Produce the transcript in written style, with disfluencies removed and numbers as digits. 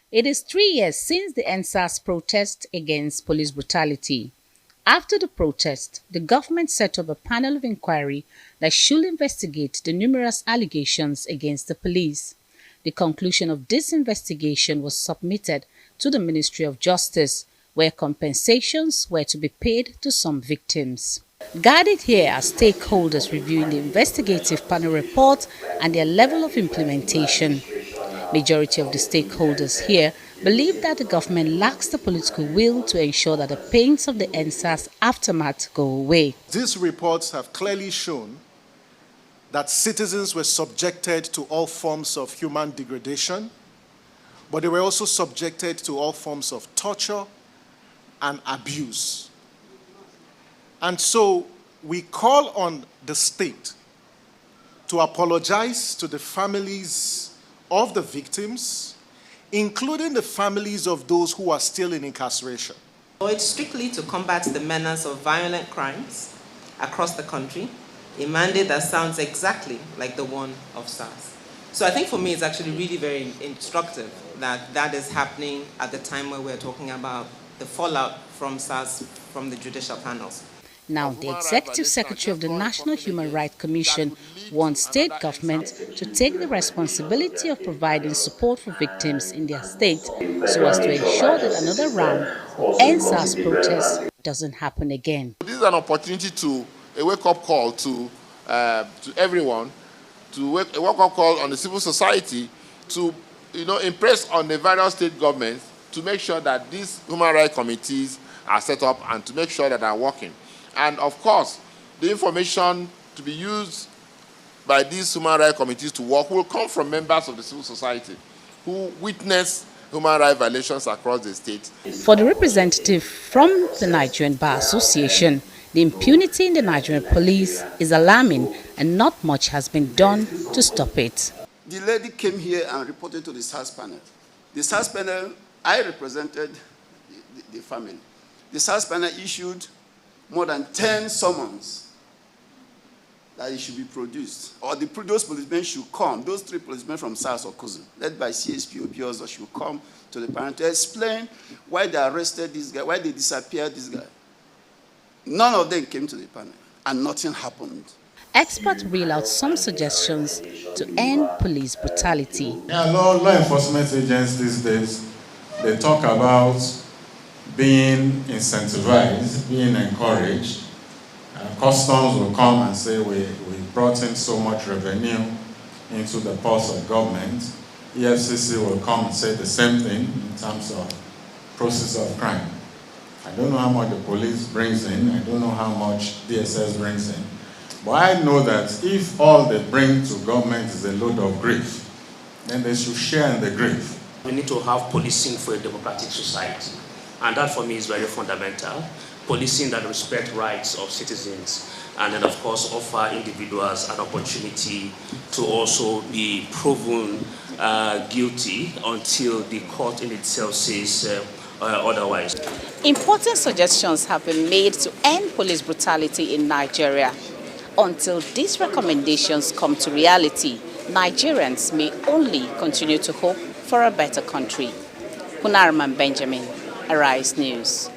It is 3 years since the NSAS protest against police brutality. After the protest, the government set up a panel of inquiry that should investigate the numerous allegations against the police. The conclusion of this investigation was submitted to the Ministry of Justice, where compensations were to be paid to some victims. Guided here are stakeholders reviewing the investigative panel report and their level of implementation. Majority of the stakeholders here believe that the government lacks the political will to ensure that the pains of the NSAS aftermath go away. These reports have clearly shown that citizens were subjected to all forms of human degradation, but they were also subjected to all forms of torture and abuse. And so we call on the state to apologize to the families of the victims, including the families of those who are still in incarceration. It's strictly to combat the menace of violent crimes across the country, a mandate that sounds exactly like the one of SARS. So I think for me it's actually really very instructive that that is happening at the time where we're talking about the fallout from SARS from the judicial panels. Now, the Executive Secretary of the National Human Rights Commission wants state governments to take the responsibility of providing support for victims in their state so as to ensure that another round of NSAS protests doesn't happen again. This is an opportunity a wake-up call to everyone, a wake-up call on the civil society to impress on the various state governments to make sure that these human rights committees are set up and to make sure that they are working. And of course, the information to be used by these human rights committees to work will come from members of the civil society who witness human rights violations across the state. For the representative from the Nigerian Bar Association, the impunity in the Nigerian police is alarming and not much has been done to stop it. The lady came here and reported to the SARS panel. The SARS panel, I represented the family. The SARS panel issued more than 10 summons that it should be produced. Or those policemen should come, those 3 policemen from SARS or COSO, led by CSP Obiozo, should come to the parent to explain why they arrested this guy, why they disappeared this guy. None of them came to the panel, and nothing happened. Experts reel out some suggestions to end police brutality. Law enforcement agents these days, they talk about being incentivized, being encouraged. Customs will come and say, we brought in so much revenue into the purse of government. EFCC will come and say the same thing in terms of process of crime. I don't know how much the police brings in. I don't know how much DSS brings in. But I know that if all they bring to government is a load of grief, then they should share in the grief. We need to have policing for a democratic society. And that for me is very fundamental. Policing that respect rights of citizens and then of course offer individuals an opportunity to also be proven guilty until the court in itself says otherwise. Important suggestions have been made to end police brutality in Nigeria. Until these recommendations come to reality, Nigerians may only continue to hope for a better country. Hunarman Benjamin, Arise News.